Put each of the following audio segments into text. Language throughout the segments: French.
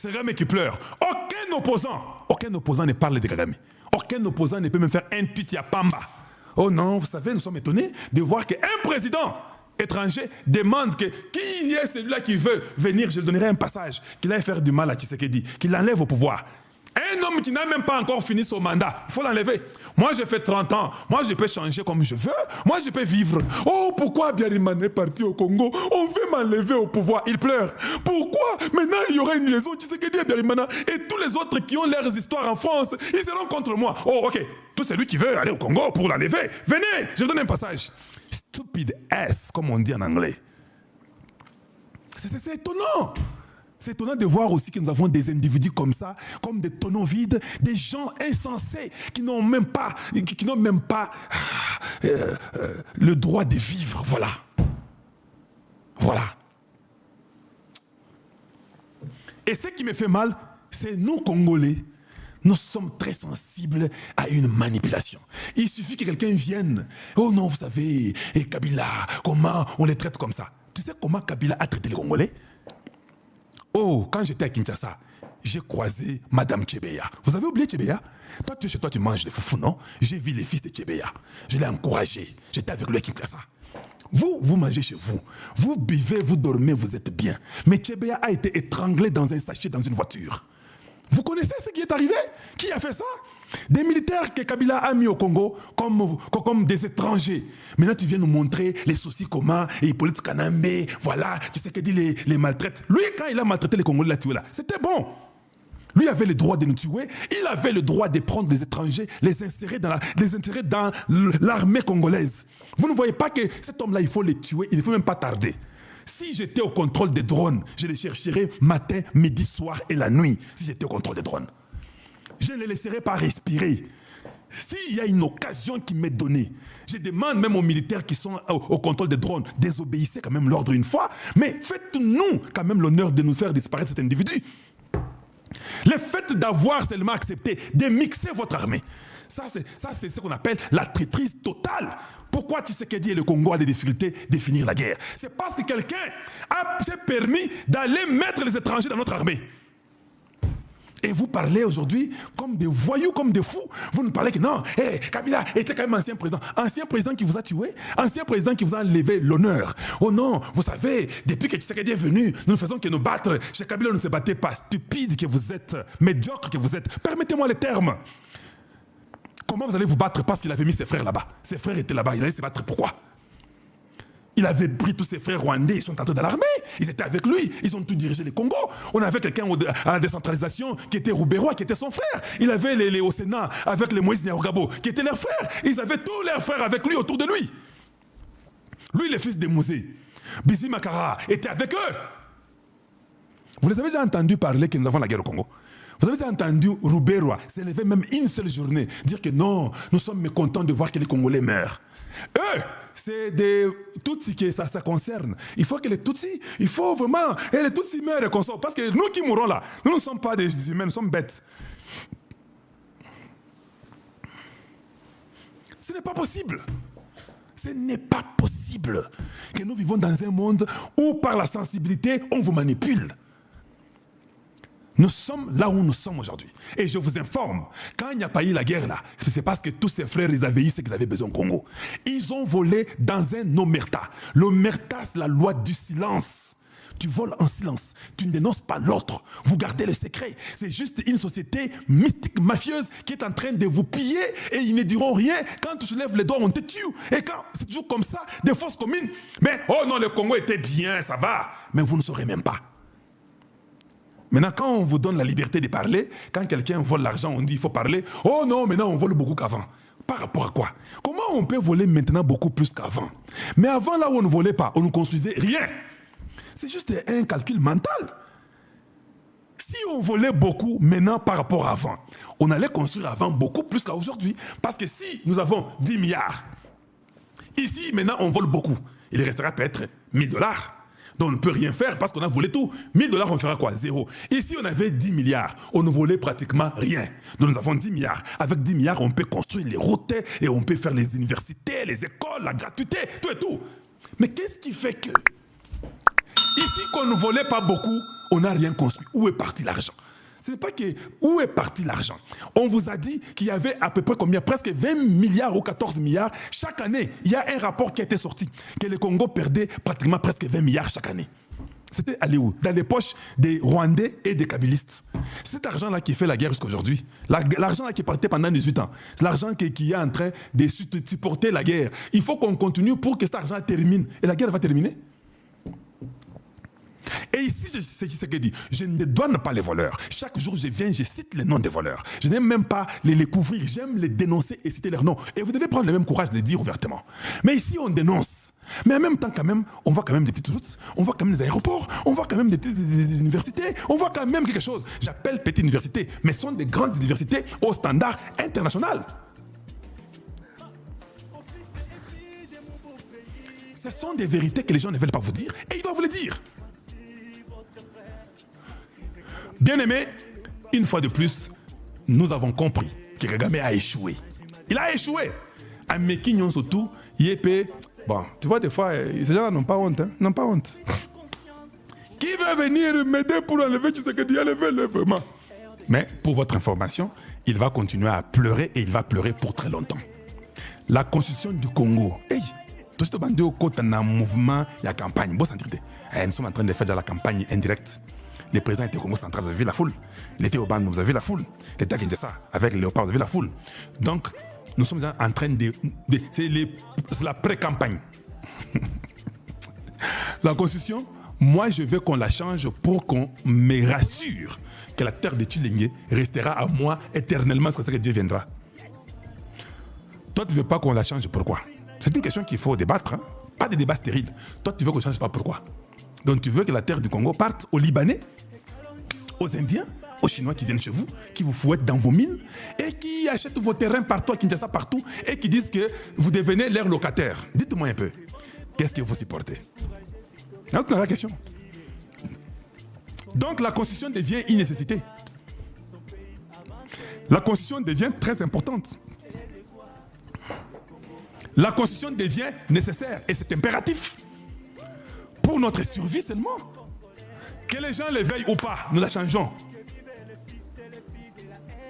c'est Kagame qui pleure. Aucun opposant ne parle de Kagame. Aucun opposant ne peut même faire un tweet à Pamba. Oh non, vous savez, nous sommes étonnés de voir qu'un président étranger demande que qui est celui-là qui veut venir, je lui donnerai un passage, qu'il aille faire du mal à Tshisekedi, qu'il l'enlève au pouvoir. Un homme qui n'a même pas encore fini son mandat, il faut l'enlever. Moi, j'ai fait 30 ans. Moi, je peux changer comme je veux. Moi, je peux vivre. Oh, pourquoi Biarimana est parti au Congo? On veut m'enlever au pouvoir. Il pleure. Pourquoi? Maintenant, il y aura une liaison Tshisekedi et Biarimana. Et tous les autres qui ont leurs histoires en France, ils seront contre moi. Oh, ok. Tout celui qui veut aller au Congo pour l'enlever, venez, je vous donne un passage. Stupid ass, comme on dit en anglais. C'est étonnant. C'est étonnant de voir aussi que nous avons des individus comme ça, comme des tonneaux vides, des gens insensés qui n'ont même pas, le droit de vivre. Voilà. Voilà. Et ce qui me fait mal, c'est nous, Congolais, nous sommes très sensibles à une manipulation. Il suffit que quelqu'un vienne. Oh non, vous savez, et Kabila, comment on les traite comme ça? Tu sais comment Kabila a traité les Congolais? Oh, quand j'étais à Kinshasa, j'ai croisé Madame Tchebeya. Vous avez oublié Tchebeya? Toi, tu es chez toi, tu manges des foufous, non? J'ai vu les fils de Tchebeya. Je l'ai encouragé. J'étais avec lui à Kinshasa. Vous mangez chez vous. Vous buvez, vous dormez, vous êtes bien. Mais Tchebeya a été étranglé dans un sachet dans une voiture. Vous connaissez ce qui est arrivé? Qui a fait ça? Des militaires que Kabila a mis au Congo comme des étrangers. Maintenant, tu viens nous montrer les soucis communs et Hippolyte Kanambe, voilà, tu sais que dit les maltraite. Lui, quand il a maltraité les Congolais, il l'a tué là. C'était bon. Lui avait le droit de nous tuer. Il avait le droit de prendre des étrangers, les insérer dans l'armée congolaise. Vous ne voyez pas que cet homme-là, il faut les tuer, il ne faut même pas tarder. Si j'étais au contrôle des drones, je les chercherais matin, midi, soir et la nuit, si j'étais au contrôle des drones. Je ne les laisserai pas respirer. S'il y a une occasion qui m'est donnée, je demande même aux militaires qui sont au contrôle des drones, désobéissez quand même l'ordre une fois, mais faites-nous quand même l'honneur de nous faire disparaître cet individu. Le fait d'avoir seulement accepté de mixer votre armée, ça c'est ce qu'on appelle la traîtrise totale. Pourquoi Tshisekedi et le Congo a des difficultés de finir la guerre? C'est parce que quelqu'un s'est permis d'aller mettre les étrangers dans notre armée. Et vous parlez aujourd'hui comme des voyous, comme des fous. Vous nous parlez que non, Kabila était quand même ancien président. Ancien président qui vous a tué, ancien président qui vous a enlevé l'honneur. Oh non, vous savez, depuis que Tshisekedi est venu, nous ne faisons que nous battre. Chez Kabila, on ne se battait pas. Stupide que vous êtes, médiocre que vous êtes. Permettez-moi les termes. Comment vous allez vous battre parce qu'il avait mis ses frères là-bas? Ses frères étaient là-bas, il allait se battre. Pourquoi? Il avait pris tous ses frères rwandais, ils sont entrés dans l'armée, ils étaient avec lui, ils ont tout dirigé les Congo. On avait quelqu'un à la décentralisation qui était Rouberois, qui était son frère. Il avait les au Sénat avec les Moïse Nyarugabo, qui étaient leurs frères. Ils avaient tous leurs frères avec lui, autour de lui. Lui, le fils de Mouzé, Bizi Makara, était avec eux. Vous les avez déjà entendu parler que nous avons la guerre au Congo? Vous avez déjà entendu Rouberois s'élever même une seule journée, dire que non, nous sommes mécontents de voir que les Congolais meurent. Eux, c'est des Tutsis que ça concerne. Il faut que les Tutsis, il faut vraiment, et les Tutsis meurent et qu'on sorte. Parce que nous qui mourons là, nous ne sommes pas des humains, nous sommes bêtes. Ce n'est pas possible. Ce n'est pas possible que nous vivons dans un monde où par la sensibilité, on vous manipule. Nous sommes là où nous sommes aujourd'hui. Et je vous informe, quand il n'y a pas eu la guerre là, c'est parce que tous ces frères, ils avaient eu ce qu'ils avaient besoin au Congo. Ils ont volé dans un omerta. L'omerta, c'est la loi du silence. Tu voles en silence. Tu ne dénonces pas l'autre. Vous gardez le secret. C'est juste une société mystique, mafieuse qui est en train de vous piller et ils ne diront rien. Quand tu soulèves les doigts, on te tue. Et quand c'est toujours comme ça, des fausses communes. Mais, oh non, le Congo était bien, ça va. Mais vous ne saurez même pas. Maintenant, quand on vous donne la liberté de parler, quand quelqu'un vole l'argent, on dit il faut parler. Oh non, maintenant on vole beaucoup qu'avant. Par rapport à quoi? Comment on peut voler maintenant beaucoup plus qu'avant? Mais avant, là où on ne volait pas, on ne construisait rien. C'est juste un calcul mental. Si on volait beaucoup maintenant par rapport à avant, on allait construire avant beaucoup plus qu'aujourd'hui. Parce que si nous avons 10 milliards, ici maintenant on vole beaucoup. Il restera peut-être 1000 $. Donc on ne peut rien faire parce qu'on a volé tout. 1000 $, on fera quoi? Zéro. Ici, on avait 10 milliards. On ne volait pratiquement rien. Donc nous avons 10 milliards. Avec 10 milliards, on peut construire les routes et on peut faire les universités, les écoles, la gratuité, tout et tout. Mais qu'est-ce qui fait que ici, qu'on ne volait pas beaucoup, on n'a rien construit. Où est parti l'argent? Ce n'est pas que où est parti l'argent. On vous a dit qu'il y avait à peu près combien? Presque 20 milliards ou 14 milliards chaque année. Il y a un rapport qui a été sorti que le Congo perdait pratiquement presque 20 milliards chaque année. C'était allé où? Dans les poches des Rwandais et des Kabylistes. C'est cet argent-là qui fait la guerre jusqu'à aujourd'hui. L'argent-là qui est parti pendant 18 ans. C'est l'argent qui est en train de supporter la guerre. Il faut qu'on continue pour que cet argent termine. Et la guerre va terminer. Et ici, c'est ce que dit. Je ne donne pas les voleurs. Chaque jour, je viens, je cite les noms des voleurs. Je n'aime même pas les couvrir. J'aime les dénoncer et citer leurs noms. Et vous devez prendre le même courage de les dire ouvertement. Mais ici, on dénonce. Mais en même temps, quand même, on voit quand même des petites routes, on voit quand même des aéroports, on voit quand même des universités, on voit quand même quelque chose. J'appelle petites universités, mais ce sont des grandes universités au standard international. Ce sont des vérités que les gens ne veulent pas vous dire et ils doivent vous le dire. Bien-aimés, une fois de plus, nous avons compris que Kagame a échoué. Il a échoué. À Mekinyon surtout, Yépé. Bon, tu vois, des fois, ces gens-là n'ont pas honte. Hein? N'ont pas honte. Qui veut venir m'aider pour enlever Tshisekedi? Enlevez-le vraiment. Mais pour votre information, il va continuer à pleurer et il va pleurer pour très longtemps. La constitution du Congo. Hey, tout ce bande au côté d'un mouvement, il y a campagne. Bon, nous sommes en train de faire la campagne indirecte. Le président était au Congo central, vous avez vu la foule. Il était au Ban, vous avez vu la foule. L'État Kinshasa, avec le Léopard, vous avez vu la foule. Donc, nous sommes en train c'est la pré-campagne. La constitution, moi je veux qu'on la change pour qu'on me rassure que la terre de Tshilenge restera à moi éternellement jusqu'à ce que Dieu viendra. Toi, tu ne veux pas qu'on la change, pourquoi? C'est une question qu'il faut débattre, hein? Pas de débat stérile. Toi, tu veux qu'on ne change pas, pourquoi? Donc tu veux que la terre du Congo parte aux Libanais, aux Indiens, aux Chinois qui viennent chez vous, qui vous fouettent dans vos mines et qui achètent vos terrains partout, à Kinshasa partout, et qui disent que vous devenez leurs locataires. Dites-moi un peu, qu'est-ce que vous supportez? C'est la question. Donc la constitution devient une nécessité. La constitution devient très importante. La constitution devient nécessaire et c'est impératif. Pour notre survie seulement. Que les gens les veillent ou pas, nous la changeons.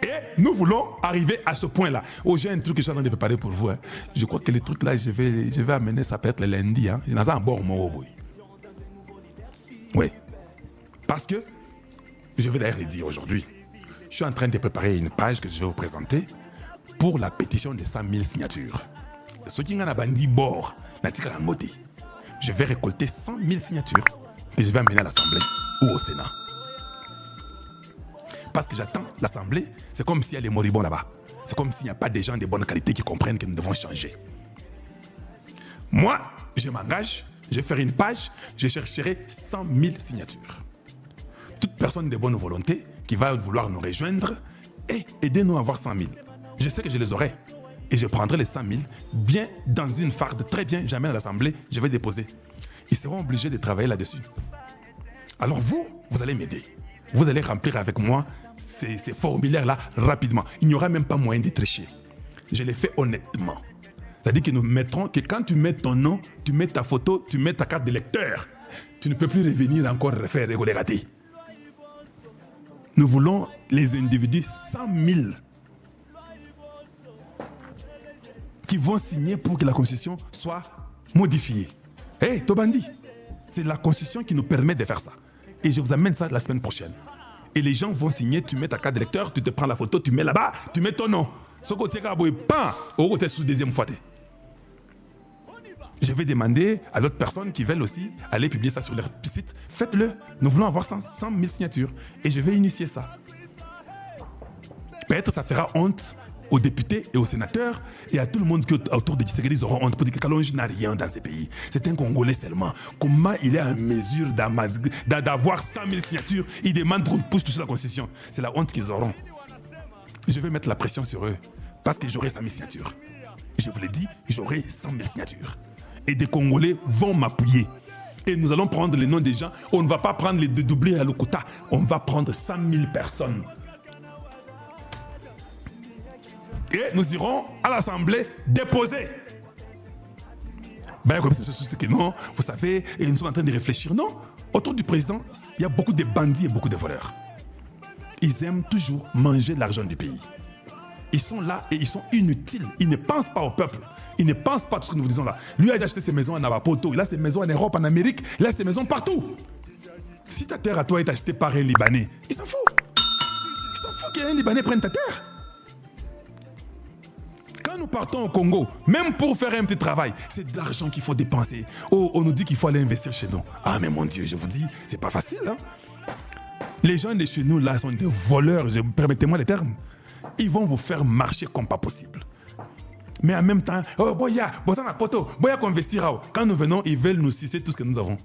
Et nous voulons arriver à ce point-là. Oh, j'ai un truc que je suis en train de préparer pour vous. Hein. Je crois que les trucs là, je vais amener ça peut-être le lundi. Hein. Dans un bon mot. Oui. Parce que, je vais d'ailleurs le dire aujourd'hui, je suis en train de préparer une page que je vais vous présenter pour la pétition de 100 000 signatures. Ce qui a bandi bord, je vais récolter 100 000 signatures que je vais amener à l'Assemblée ou au Sénat. Parce que j'attends l'Assemblée, c'est comme s'il y a les moribonds là-bas. C'est comme s'il n'y a pas des gens de bonne qualité qui comprennent que nous devons changer. Moi, je m'engage, je vais faire une page, je chercherai 100 000 signatures. Toute personne de bonne volonté qui va vouloir nous rejoindre et aider-nous à avoir 100 000. Je sais que je les aurai. Et je prendrai les 100 000 bien dans une farde, très bien, j'amène à l'Assemblée, je vais déposer. Ils seront obligés de travailler là-dessus. Alors vous allez m'aider. Vous allez remplir avec moi ces formulaires-là rapidement. Il n'y aura même pas moyen de tricher. Je les fais honnêtement. C'est-à-dire que nous mettrons que quand tu mets ton nom, tu mets ta photo, tu mets ta carte de lecteur, tu ne peux plus revenir encore faire rigoler rater. Nous voulons les individus 100 000 qui vont signer pour que la Constitution soit modifiée. Hé, Tobandi, c'est la Constitution qui nous permet de faire ça. Et je vous amène ça la semaine prochaine. Et les gens vont signer, tu mets ta carte d'électeur, tu te prends la photo, tu mets là-bas, tu mets ton nom. Ce côté pas au côté sous deuxième fois. Je vais demander à d'autres personnes qui veulent aussi aller publier ça sur leur site. Faites-le. Nous voulons avoir 100 000 signatures. Et je vais initier ça. Peut-être ça fera honte aux députés et aux sénateurs et à tout le monde qui autour de Tshisekedi, ils auront honte pour dire que Kalonji n'a rien dans ces pays. C'est un Congolais seulement. Comment il est en mesure d'avoir 100 000 signatures? Il demande qu'on pousse tout sur la Constitution. C'est la honte qu'ils auront. Je vais mettre la pression sur eux parce que j'aurai 100 000 signatures. Je vous l'ai dit, j'aurai 100 000 signatures. Et des Congolais vont m'appuyer. Et nous allons prendre les noms des gens. On ne va pas prendre les dédoublés à l'Okota. On va prendre 100 000 personnes. Et nous irons à l'Assemblée déposer. Ben, comme c'est que non, vous savez, et nous sommes en train de réfléchir. Non, Autour du président, il y a beaucoup de bandits et beaucoup de voleurs. Ils aiment toujours manger l'argent du pays. Ils sont là et ils sont inutiles. Ils ne pensent pas au peuple. Ils ne pensent pas à tout ce que nous vous disons là. Lui a acheté ses maisons en Navapoto, il a ses maisons en Europe, en Amérique, il a ses maisons partout. Si ta terre à toi est achetée par un Libanais, il s'en fout. Il s'en fout qu'un Libanais prenne ta terre. Quand nous partons au Congo, même pour faire un petit travail, c'est de l'argent qu'il faut dépenser. Oh, on nous dit qu'il faut aller investir chez nous. Ah mais mon Dieu, je vous dis, c'est pas facile. Hein? Les gens de chez nous là sont des voleurs, permettez-moi les termes. Ils vont vous faire marcher comme pas possible. Mais en même temps, oh boya, boya na poto, boya qu'on investira. Quand nous venons, ils veulent nous sucer tout ce que nous avons.